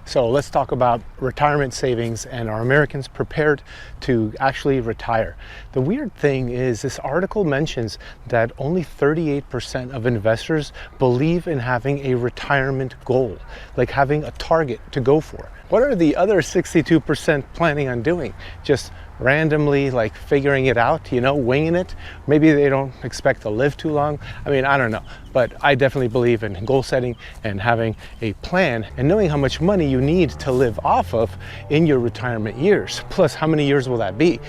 So let's talk about retirement savings and are Americans prepared to actually retire? The weird thing is this article mentions that only 38% of investors believe in having a retirement goal, like having a target to go for. What are the other 62% planning on doing? Just randomly like figuring it out, winging it? Maybe they don't expect to live too long. I mean, I don't know, but I definitely believe in goal setting and having a plan and knowing how much money you need to live off of in your retirement years. Plus, how many years will that be?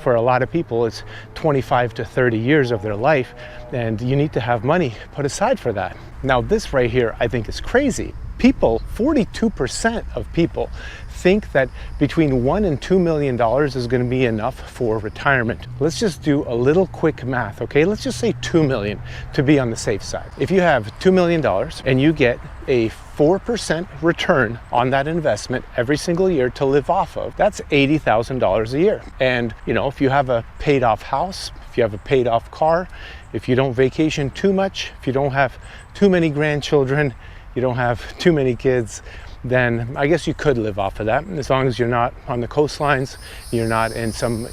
For a lot of people, it's 25 to 30 years of their life, and you need to have money put aside for that. Now, this right here, I think is crazy. 42% of people think that between $1 and $2 million is going to be enough for retirement. Let's just do a little quick math, okay? Let's just say 2 million to be on the safe side. If you have $2 million and you get a 4% return on that investment every single year to live off of, that's $80,000 a year. And if you have a paid off house, if you have a paid off car, if you don't vacation too much, if you don't have too many grandchildren, you don't have too many kids, then I guess you could live off of that, as long as you're not on the coastlines, you're not in some,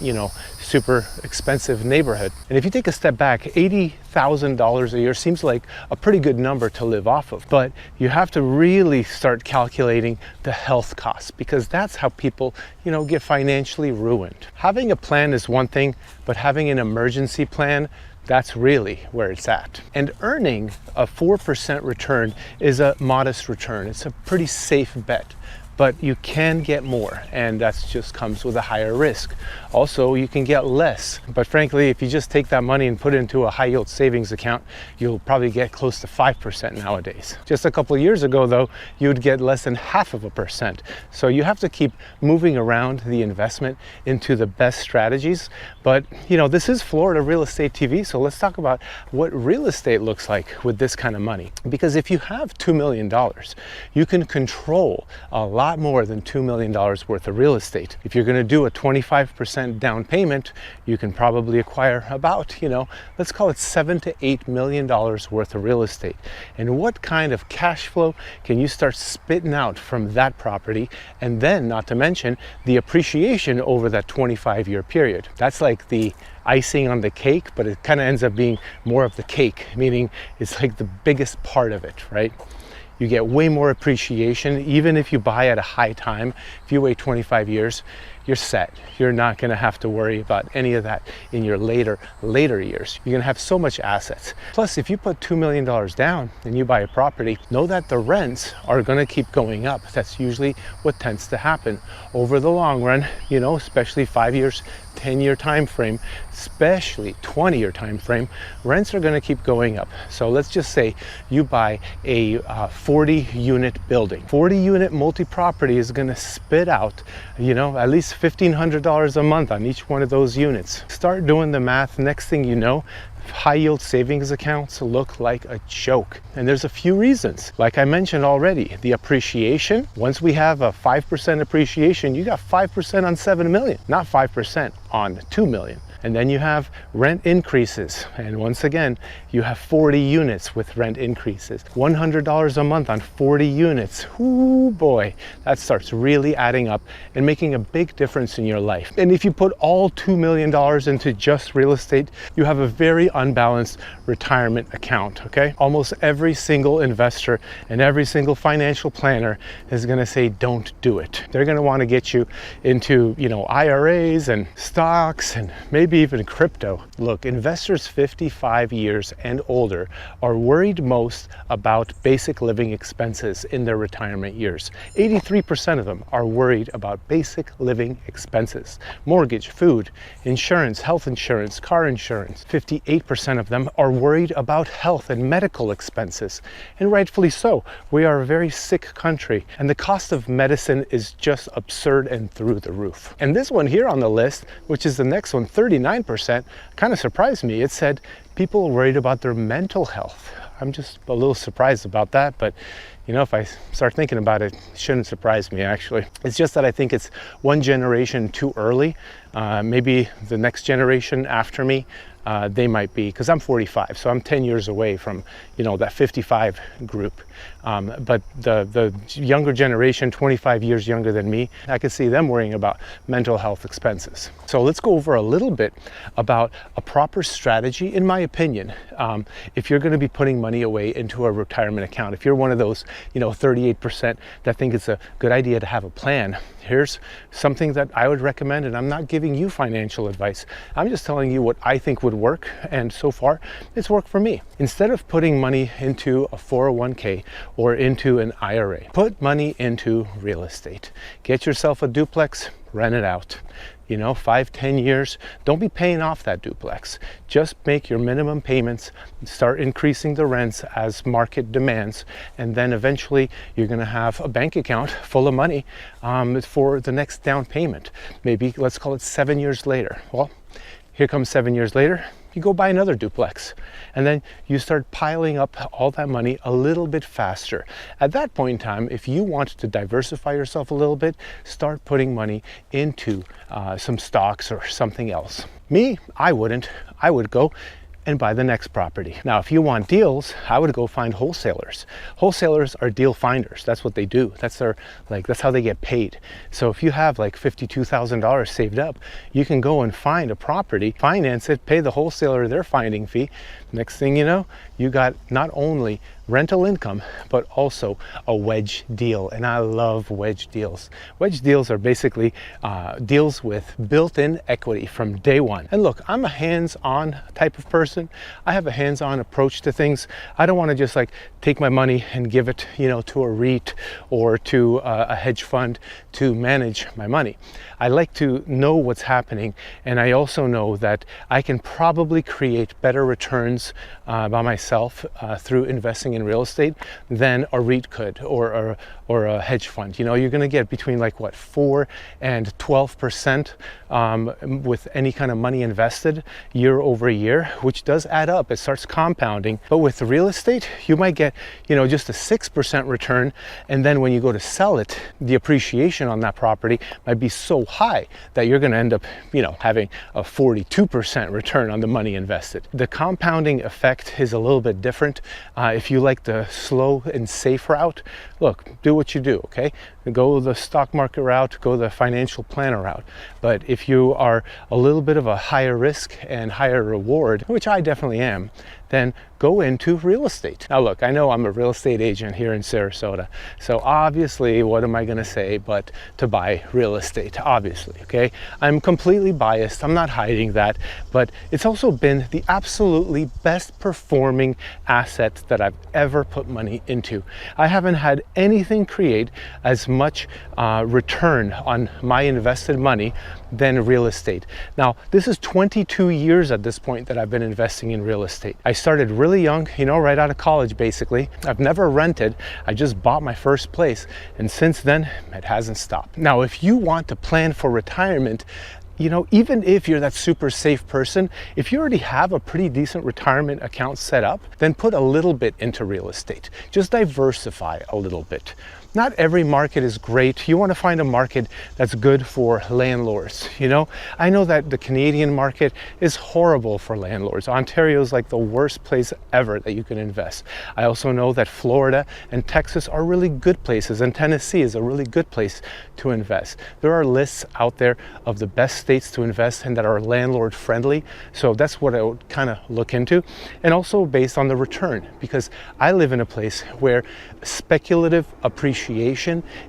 super expensive neighborhood. And if you take a step back, $80,000 a year seems like a pretty good number to live off of, but you have to really start calculating the health costs, because that's how people, get financially ruined. Having a plan is one thing, but having an emergency plan, that's really where it's at. And earning a 4% return is a modest return. It's a pretty safe bet, but you can get more, and that just comes with a higher risk. Also, you can get less, but frankly, if you just take that money and put it into a high yield savings account, you'll probably get close to 5% nowadays. Just a couple of years ago though, you'd get less than 0.5%. So you have to keep moving around the investment into the best strategies. But this is Florida Real Estate TV, so let's talk about what real estate looks like with this kind of money. Because if you have $2 million, you can control a lot more than $2 million worth of real estate. If you're gonna do a 25% down payment, you can probably acquire about, let's call it $7 to $8 million worth of real estate. And what kind of cash flow can you start spitting out from that property? And then, not to mention, the appreciation over that 25-year period. That's like the icing on the cake, but it kind of ends up being more of the cake, meaning it's like the biggest part of it, right? You get way more appreciation, even if you buy at a high time. If you wait 25 years, you're set. You're not gonna have to worry about any of that in your later years. You're gonna have so much assets. Plus, if you put $2 million down and you buy a property, know that the rents are gonna keep going up. That's usually what tends to happen. Over the long run, especially 5 years, 10-year time frame, especially 20-year time frame, rents are going to keep going up. So let's just say you buy a 40-unit building. 40-unit multi-property is going to spit out, at least $1,500 a month on each one of those units. Start doing the math. Next thing you know, high yield savings accounts look like a joke. And there's a few reasons. Like I mentioned already, the appreciation. Once we have a 5% appreciation, you got 5% on 7 million, not 5% on 2 million. And then you have rent increases. And once again, you have 40 units with rent increases. $100 a month on 40 units. Ooh boy, that starts really adding up and making a big difference in your life. And if you put all $2 million into just real estate, you have a very unbalanced retirement account, okay? Almost every single investor and every single financial planner is gonna say, don't do it. They're gonna wanna get you into, IRAs and stocks and maybe even crypto. Look, investors 55 years and older are worried most about basic living expenses in their retirement years. 83% of them are worried about basic living expenses. Mortgage, food, insurance, health insurance, car insurance. 58% of them are worried about health and medical expenses. And rightfully so. We are a very sick country, and the cost of medicine is just absurd and through the roof. And this one here on the list, which is the next one, 39%, kind of surprised me. It said people worried about their mental health. I'm just a little surprised about that, but You know, if I start thinking about it, it shouldn't surprise me actually. It's just that I think it's one generation too early. Maybe the next generation after me, they might be, because I'm 45, so I'm 10 years away from, you know, that 55 group. But the younger generation, 25 years younger than me, I could see them worrying about mental health expenses. So let's go over a little bit about a proper strategy, in my opinion, if you're going to be putting money away into a retirement account. If you're one of those, you know, 38% that think it's a good idea to have a plan, here's something that I would recommend, and I'm not giving you financial advice. I'm just telling you what I think would work, and so far it's worked for me. Instead of putting money into a 401k or into an IRA, put money into real estate. Get yourself a duplex, rent it out. You know, 5-10 years, don't be paying off that duplex. Just make your minimum payments, start increasing the rents as market demands, and then eventually you're going to have a bank account full of money for the next down payment. Maybe let's call it 7 years later. Well, here comes 7 years later, you go buy another duplex, and then you start piling up all that money a little bit faster. At that point in time, if you want to diversify yourself a little bit, start putting money into some stocks or something else. Me, I wouldn't. I would go and buy the next property. Now, if you want deals, I would go find wholesalers. Wholesalers are deal finders. That's what they do. That's how they get paid. So if you have like $52,000 saved up, you can go and find a property, finance it, pay the wholesaler their finding fee. Next thing you know, you got not only rental income, but also a wedge deal. And I love wedge deals. Wedge deals are basically deals with built-in equity from day one. And look, I'm a hands-on type of person. I have a hands-on approach to things. I don't want to just like take my money and give it, you know, to a REIT or to a hedge fund to manage my money. I like to know what's happening, and I also know that I can probably create better returns by myself through investing in real estate than a REIT could or a hedge fund. You know, you're going to get between like what, 4 and 12% with any kind of money invested year over year, which does add up. It starts compounding. But with real estate, you might get, you know, just a 6% return, and then when you go to sell it, the appreciation on that property might be so high that you're going to end up, you know, having a 42% return on the money invested. The compounding effect is a little bit different. If you like the slow and safe route, look, do what you do, okay? Go the stock market route, go the financial planner route. But if you are a little bit of a higher risk and higher reward, which I definitely am, then go into real estate. Now look, I know I'm a real estate agent here in Sarasota, so obviously what am I going to say but to buy real estate, obviously, okay? I'm completely biased, I'm not hiding that, but it's also been the absolutely best performing asset that I've ever put money into. I haven't had anything create as much return on my invested money than real estate. Now, this is 22 years at this point that I've been investing in real estate. I started really young, you know, right out of college basically. I've never rented, I just bought my first place, and since then it hasn't stopped. Now, if you want to plan for retirement, you know, even if you're that super safe person, if you already have a pretty decent retirement account set up, then put a little bit into real estate. Just diversify a little bit. Not every market is great. You want to find a market that's good for landlords. You know, I know that the Canadian market is horrible for landlords. Ontario is like the worst place ever that you can invest. I also know that Florida and Texas are really good places, and Tennessee is a really good place to invest. There are lists out there of the best states to invest in that are landlord friendly. So that's what I would kind of look into. And also based on the return, because I live in a place where speculative appreciation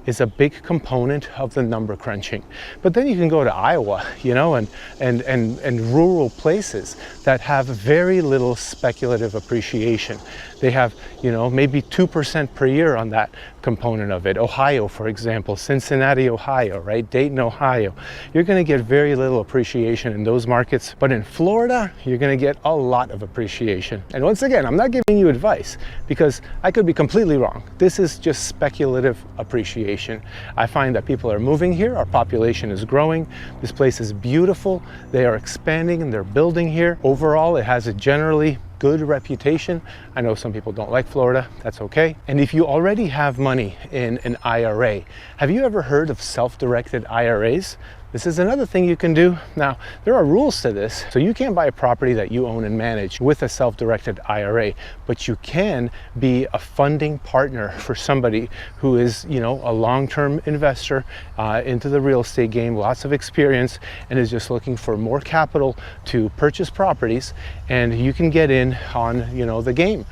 is a big component of the number crunching. But then you can go to Iowa, you know, and rural places that have very little speculative appreciation. They have, you know, maybe 2% per year on that component of it. Ohio, for example, Cincinnati, Ohio, right? Dayton, Ohio. You're going to get very little appreciation in those markets. But in Florida, you're going to get a lot of appreciation. And once again, I'm not giving you advice because I could be completely wrong. This is just speculative appreciation. I find that people are moving here. Our population is growing. This place is beautiful. They are expanding and they're building here. Overall, it has a generally good reputation. I know some people don't like Florida, that's okay. And if you already have money in an IRA, have you ever heard of self-directed IRAs? This is another thing you can do. Now, there are rules to this. So you can't buy a property that you own and manage with a self-directed IRA, but you can be a funding partner for somebody who is, you know, a long-term investor into the real estate game, lots of experience, and is just looking for more capital to purchase properties. And you can get in on, you know, the game.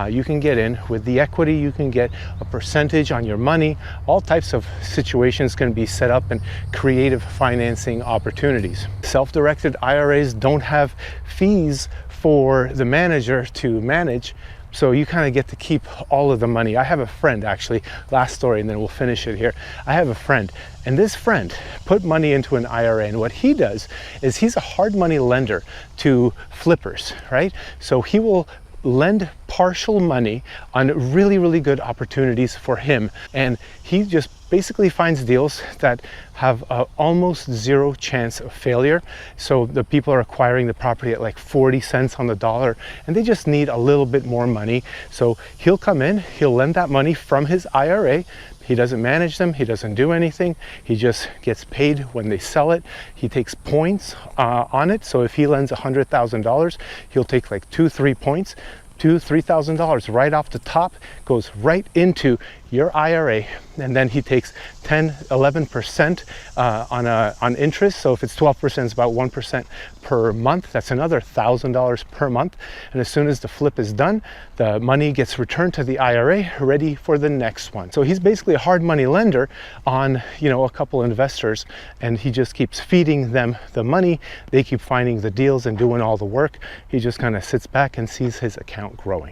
You can get in with the equity, you can get a percentage on your money. All types of situations can be set up and creative financing opportunities. Self-directed IRAs don't have fees for the manager to manage, so you kind of get to keep all of the money. I have a friend, actually, last story and then we'll finish it here. I have a friend, and this friend put money into an IRA, and what he does is he's a hard money lender to flippers, right? So he will lend partial money on really, really good opportunities for him. And he just basically finds deals that have almost zero chance of failure. So the people are acquiring the property at like 40 cents on the dollar, and they just need a little bit more money. So he'll come in, he'll lend that money from his IRA. He doesn't manage them, he doesn't do anything. He just gets paid when they sell it. He takes points on it. So if he lends $100,000, he'll take like 2-3 points. $2,000-$3,000 right off the top, goes right into your IRA, and then he takes 10-11% on interest. So if it's 12%, it's about 1% per month. That's another $1,000 per month. And as soon as the flip is done, the money gets returned to the IRA, ready for the next one. So he's basically a hard money lender on, you know, a couple investors, and he just keeps feeding them the money. They keep finding the deals and doing all the work. He just kind of sits back and sees his account growing.